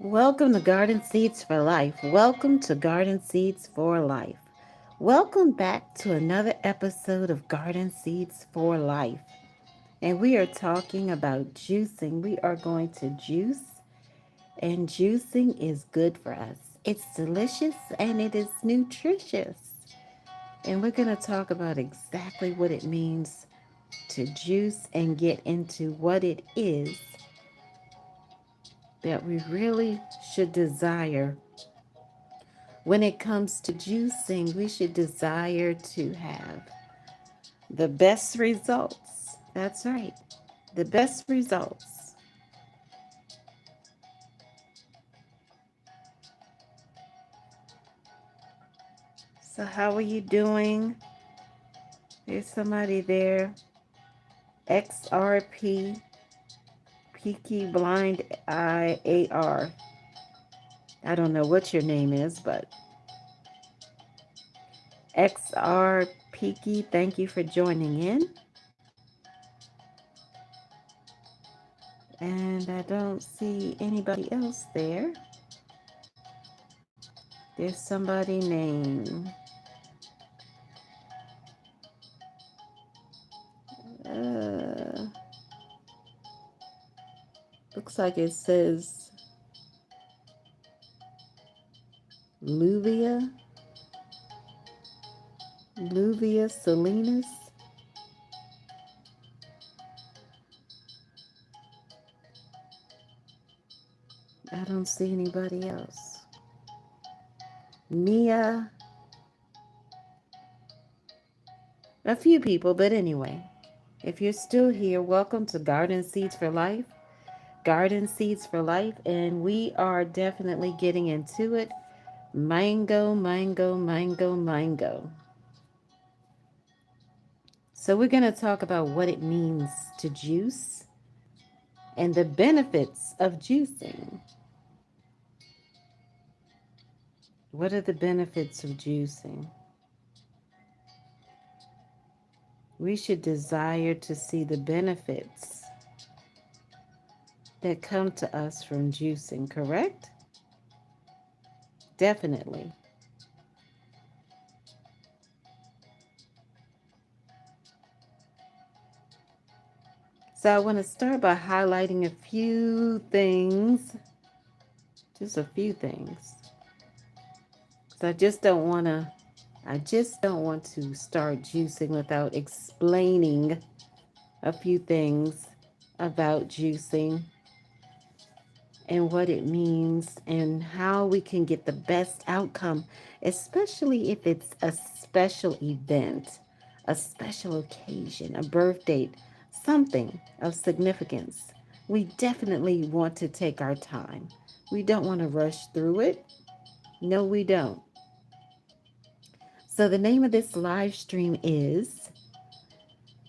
Welcome to Garden Seeds for Life. Welcome to Garden Seeds for Life. Welcome back to another episode of Garden Seeds for Life. And we are talking about juicing. We are going to juice, and juicing is good for us. It's delicious and it is nutritious. And we're going to talk about exactly what it means to juice and get into what it is that we really should desire. When it comes to juicing, we should desire to have the best results. That's right, the best results. So, how are you doing? There's somebody there. XRP, Peaky Blind IAR. I don't know what your name is, but XR Peaky, thank you for joining in. And I don't see anybody else there. There's somebody named uh, looks like it says Luvia, Luvia Salinas. I don't see anybody else. Mia, a few people, but anyway, if you're still here, welcome to Garden Seeds for Life. Garden Seeds for Life, and we are definitely getting into it. Mango, mango, mango, mango. So, we're going to talk about what it means to juice and the benefits of juicing. What are the benefits of juicing? We should desire to see the benefits that come to us from juicing, correct? Definitely. So I want to start by highlighting a few things, just a few things. So I just don't want to start juicing without explaining a few things about juicing and what it means and how we can get the best outcome, especially if it's a special event, a special occasion, a birthday, something of significance. We definitely want to take our time. We don't want to rush through it. No, we don't. So, the name of this live stream is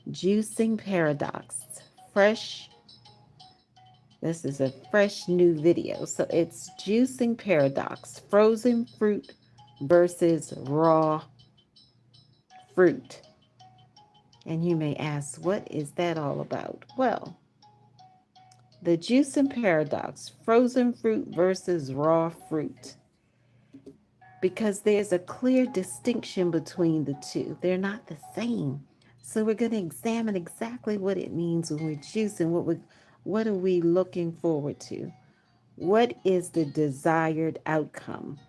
Juicing Paradox. Fresh This is a fresh new video. So it's juicing paradox, frozen fruit versus raw fruit. And you may ask, what is that all about? Well, the juicing paradox, frozen fruit versus raw fruit. Because there's a clear distinction between the two. They're not the same. So we're going to examine exactly what it means when we're juicing, what are we looking forward to? What is the desired outcome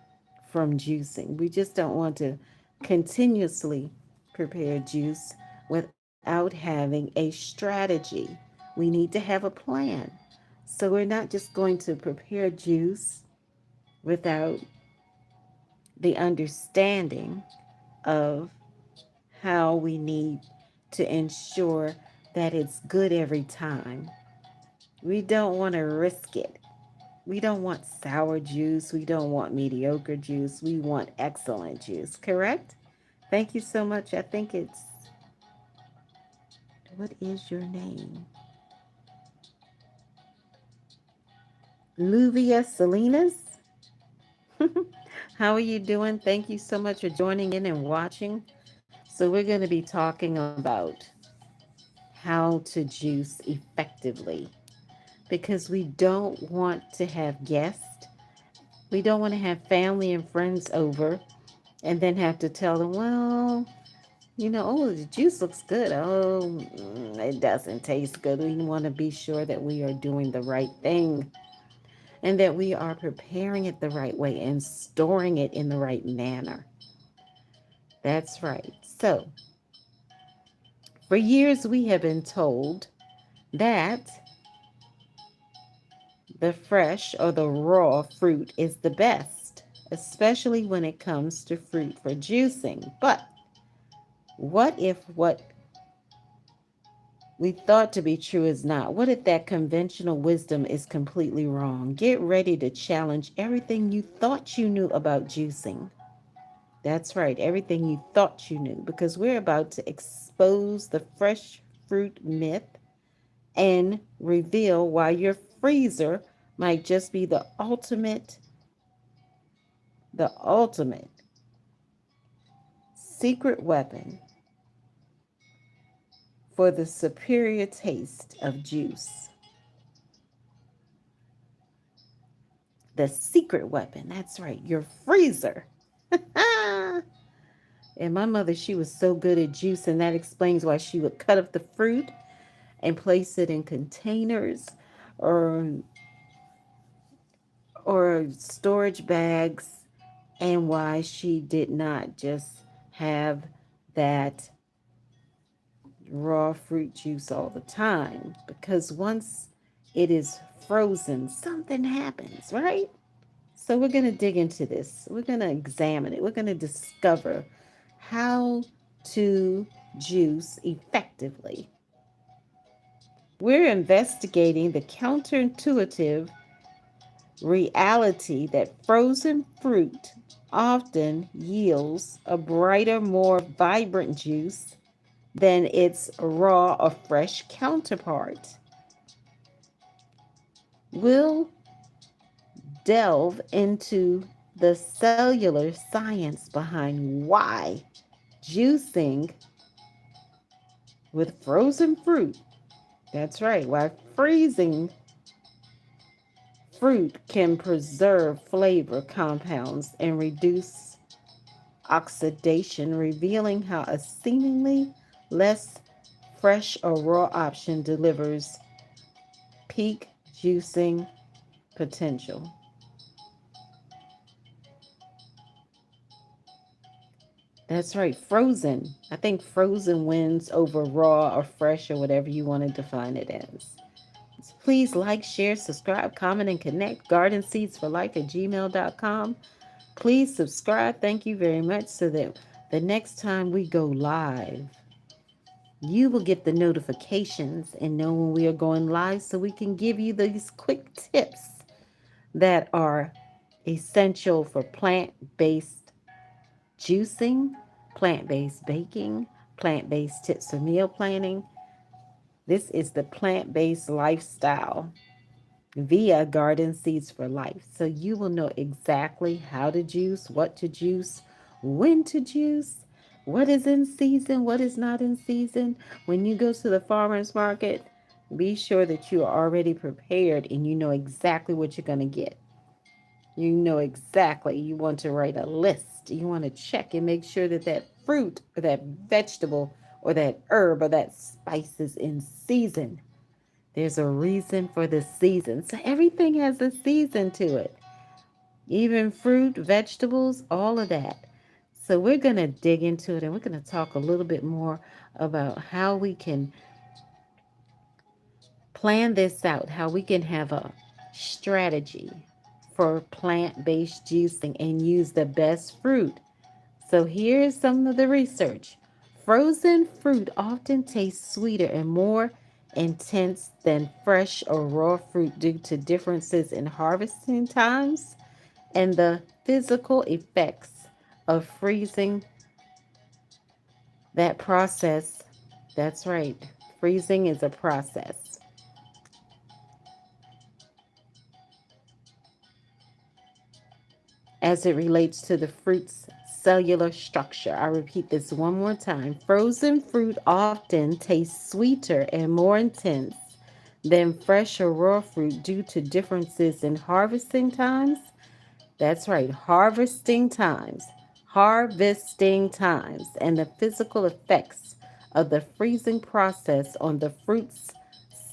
from juicing? We just don't want to continuously prepare juice without having a strategy. We need to have a plan. So we're not just going to prepare juice without the understanding of how we need to ensure that it's good every time. We don't want to risk it. We don't want sour juice. We don't want mediocre juice. We want excellent juice, correct? Thank you so much. I think it's, what is your name? Luvia Salinas? How are you doing? Thank you so much for joining in and watching. So, we're going to be talking about how to juice effectively because we don't want to have guests. We don't want to have family and friends over and then have to tell them, well, oh, the juice looks good. Oh, it doesn't taste good. We want to be sure that we are doing the right thing and that we are preparing it the right way and storing it in the right manner. That's right. So, for years, we have been told that the fresh or the raw fruit is the best, especially when it comes to fruit for juicing. But what if what we thought to be true is not? What if that conventional wisdom is completely wrong? Get ready to challenge everything you thought you knew about juicing. That's right, everything you thought you knew, because we're about to expose the fresh fruit myth and reveal why your freezer might just be the ultimate secret weapon for the superior taste of juice. The secret weapon, that's right, your freezer. And my mother, she was so good at juice, and that explains why she would cut up the fruit and place it in containers or storage bags, and why she did not just have that raw fruit juice all the time, because once it is frozen, something happens, right? So we're going to dig into this. We're going to examine it. We're going to discover how to juice effectively. We're investigating the counterintuitive reality that frozen fruit often yields a brighter, more vibrant juice than its raw or fresh counterpart. We'll delve into the cellular science behind why juicing with frozen fruit, that's right, why freezing fruit can preserve flavor compounds and reduce oxidation, revealing how a seemingly less fresh or raw option delivers peak juicing potential. That's right, frozen. I think frozen wins over raw or fresh or whatever you want to define it as. So please like, share, subscribe, comment, and connect. Gardenseedsforlife@gmail.com. Please subscribe. Thank you very much, so that the next time we go live, you will get the notifications and know when we are going live, so we can give you these quick tips that are essential for plant-based juicing, plant-based baking, plant-based tips for meal planning. This is the plant-based lifestyle via Garden Seeds for Life. So you will know exactly how to juice, what to juice, when to juice, what is in season, what is not in season. When you go to the farmer's market, be sure that you are already prepared and you know exactly what you're going to get. You know exactly. You want to write a list. You want to check and make sure that that fruit or that vegetable or that herb or that spice is in season. There's a reason for the season. So everything has a season to it. Even fruit, vegetables, all of that. So we're going to dig into it, and we're going to talk a little bit more about how we can plan this out, how we can have a strategy for plant-based juicing and use the best fruit. So here's some of the research. Frozen fruit often tastes sweeter and more intense than fresh or raw fruit due to differences in harvesting times and the physical effects of freezing. That process, that's right, freezing is a process as it relates to the fruit's cellular structure. I repeat this one more time. Frozen fruit often tastes sweeter and more intense than fresh or raw fruit due to differences in harvesting times That's right, harvesting times. Harvesting times and the physical effects of the freezing process on the fruit's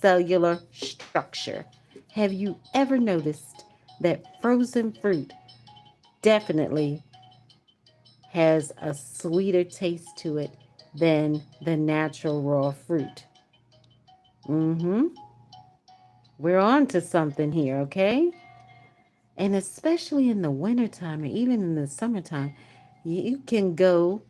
cellular structure. Have you ever noticed that frozen fruit definitely has a sweeter taste to it than the natural raw fruit? Mm-hmm. We're on to something here, okay? And especially in the wintertime or even in the summertime, you can go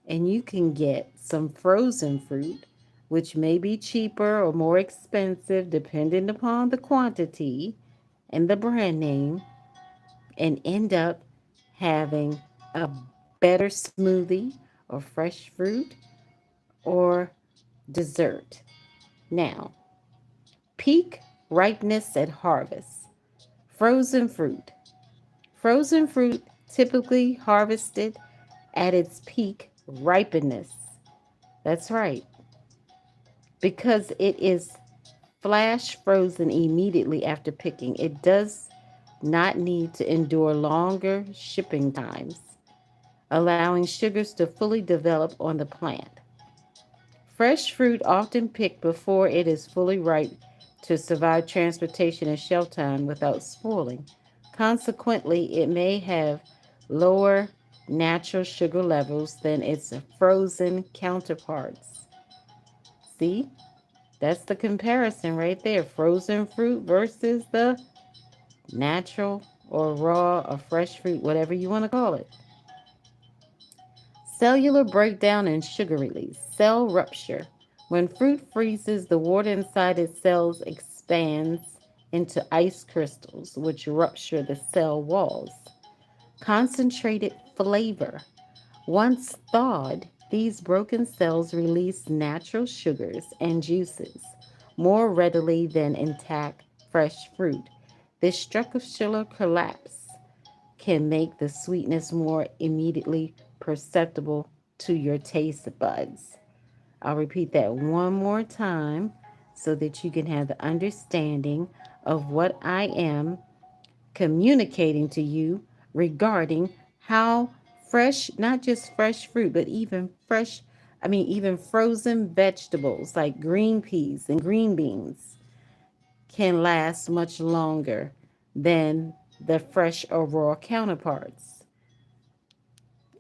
and you can get some frozen fruit, which may be cheaper or more expensive depending upon the quantity and the brand name, and end up having a better smoothie or fresh fruit or dessert. Now, peak ripeness at harvest. Frozen fruit. Frozen fruit typically harvested at its peak ripeness. That's right, because it is flash frozen immediately after picking. It does not need to endure longer shipping times, allowing sugars to fully develop on the plant. Fresh fruit often picked before it is fully ripe to survive transportation and shelf time without spoiling. Consequently, it may have lower natural sugar levels than its frozen counterparts. See, that's the comparison right there. Frozen fruit versus the natural or raw or fresh fruit, whatever you want to call it. Cellular breakdown and sugar release. Cell rupture. When fruit freezes, the water inside its cells expands into ice crystals, which rupture the cell walls. Concentrated flavor. Once thawed, these broken cells release natural sugars and juices more readily than intact fresh fruit. This structural collapse can make the sweetness more immediately perceptible to your taste buds. I'll repeat that one more time so that you can have the understanding of what I am communicating to you regarding how fresh, not just fresh fruit, but even frozen vegetables like green peas and green beans can last much longer than the fresh or raw counterparts.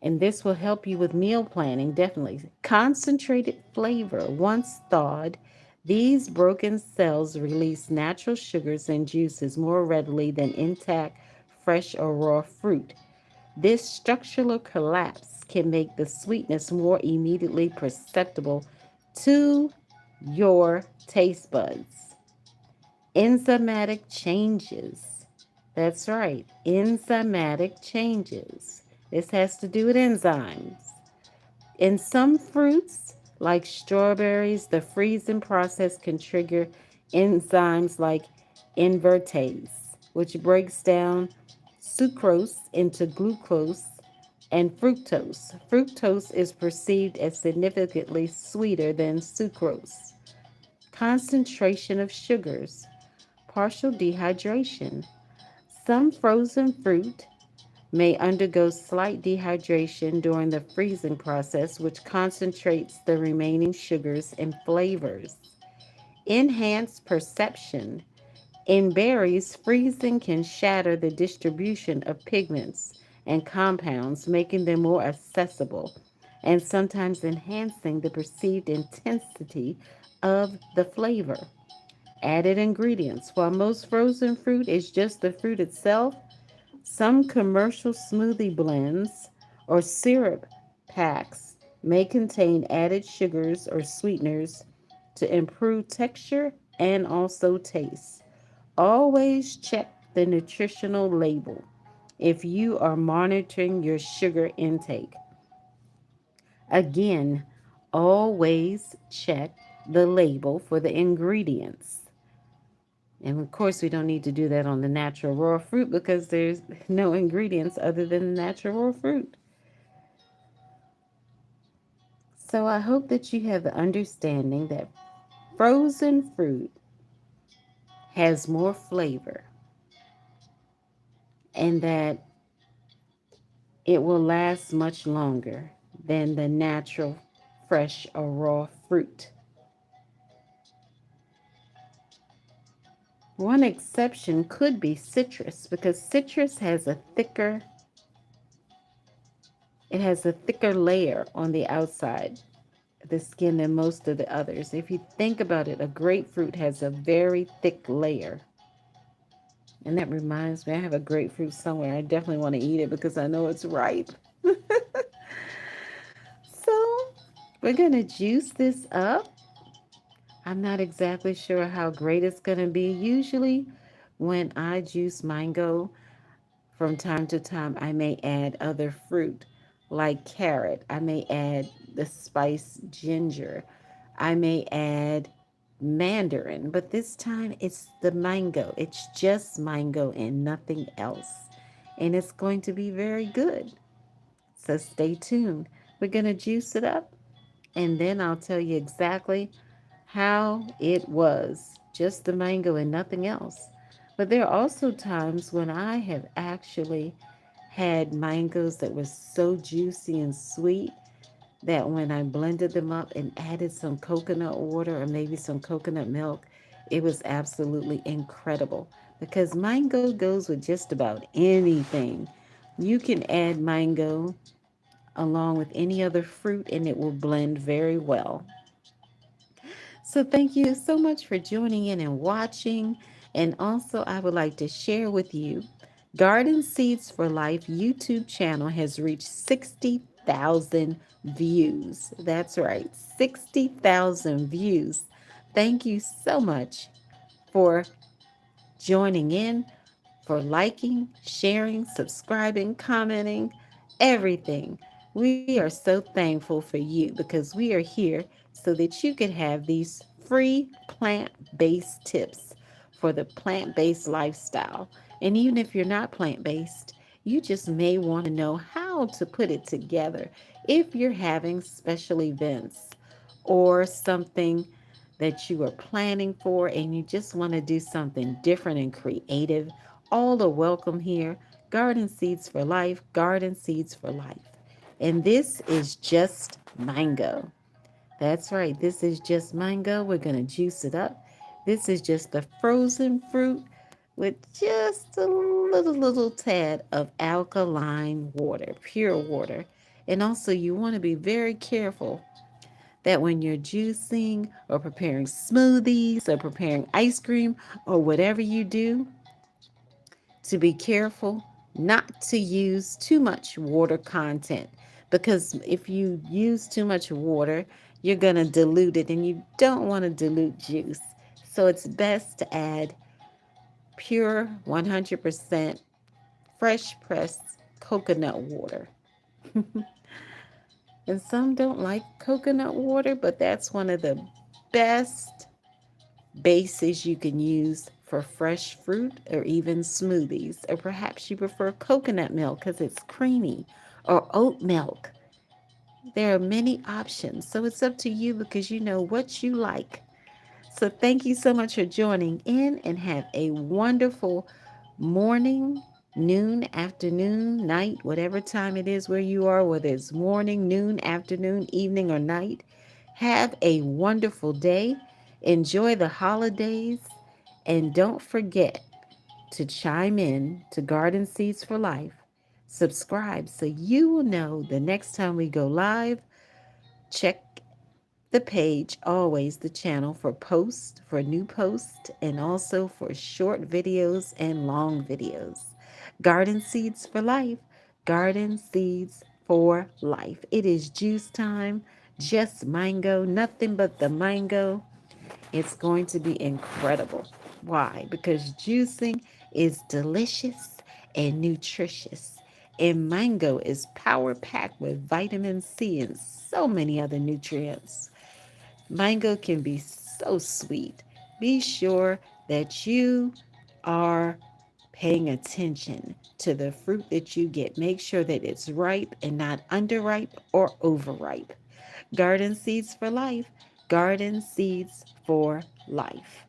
And this will help you with meal planning, definitely. Concentrated flavor. Once thawed, these broken cells release natural sugars and juices more readily than intact, fresh, or raw fruit. This structural collapse can make the sweetness more immediately perceptible to your taste buds. Enzymatic changes. That's right, enzymatic changes. This has to do with enzymes. In some fruits, like strawberries, the freezing process can trigger enzymes like invertase, which breaks down sucrose into glucose and fructose. Fructose is perceived as significantly sweeter than sucrose. Concentration of sugars. Partial dehydration. Some frozen fruit may undergo slight dehydration during the freezing process, which concentrates the remaining sugars and flavors. Enhanced perception. In berries, freezing can shatter the distribution of pigments and compounds, making them more accessible and sometimes enhancing the perceived intensity of the flavor. Added ingredients. While most frozen fruit is just the fruit itself, some commercial smoothie blends or syrup packs may contain added sugars or sweeteners to improve texture and also taste. Always check the nutritional label if you are monitoring your sugar intake. Again, always check the label for the ingredients. And of course, we don't need to do that on the natural raw fruit because there's no ingredients other than the natural raw fruit. So I hope that you have the understanding that frozen fruit has more flavor and that it will last much longer than the natural, fresh, or raw fruit. One exception could be citrus because citrus has a thicker layer on the outside of the skin than most of the others. If you think about it, a grapefruit has a very thick layer. And that reminds me, I have a grapefruit somewhere. I definitely want to eat it because I know it's ripe. So we're going to juice this up. I'm not exactly sure how great it's going to be. Usually, when I juice mango, from time to time, I may add other fruit like carrot. I may add the spice ginger. I may add mandarin, but this time it's the mango. It's just mango and nothing else. And it's going to be very good. So stay tuned. We're going to juice it up and then I'll tell you exactly how it was. Just the mango and nothing else. But there are also times when I have actually had mangoes that were so juicy and sweet that when I blended them up and added some coconut water or maybe some coconut milk, it was absolutely incredible because mango goes with just about anything. You can add mango along with any other fruit and it will blend very well. So, thank you so much for joining in and watching. And also, I would like to share with you Garden Seeds for Life YouTube channel has reached 60,000 views. That's right, 60,000 views. Thank you so much for joining in, for liking, sharing, subscribing, commenting, everything. We are so thankful for you because we are here so that you could have these free plant based tips for the plant based lifestyle. And even if you're not plant based, you just may want to know how to put it together if you're having special events or something that you are planning for and you just want to do something different and creative. All are welcome here. Garden Seeds for Life, Garden Seeds for Life. And this is just mango. That's right, this is just mango. We're going to juice it up. This is just the frozen fruit with just a little tad of alkaline water, pure water. And also, you want to be very careful that when you're juicing or preparing smoothies or preparing ice cream or whatever you do, to be careful not to use too much water content because if you use too much water, you're going to dilute it and you don't want to dilute juice. So it's best to add pure 100% fresh pressed coconut water. And some don't like coconut water, but that's one of the best bases you can use for fresh fruit or even smoothies. Or perhaps you prefer coconut milk because it's creamy, or oat milk. There are many options. So it's up to you because you know what you like. So thank you so much for joining in and have a wonderful morning, noon, afternoon, night, whatever time it is where you are, whether it's morning, noon, afternoon, evening, or night. Have a wonderful day. Enjoy the holidays. And don't forget to chime in to Garden Seeds for Life. Subscribe so you will know the next time we go live. Check the page, always the channel for posts, for new posts, and also for short videos and long videos. Garden Seeds for Life, Garden Seeds for Life. It is juice time, just mango, nothing but the mango. It's going to be incredible. Why? Because juicing is delicious and nutritious. And mango is power packed with vitamin C and so many other nutrients. Mango can be so sweet. Be sure that you are paying attention to the fruit that you get. Make sure that it's ripe and not underripe or overripe. Garden Seeds for Life. Garden Seeds for Life.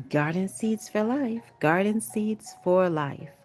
Garden seeds for life. Garden seeds for life.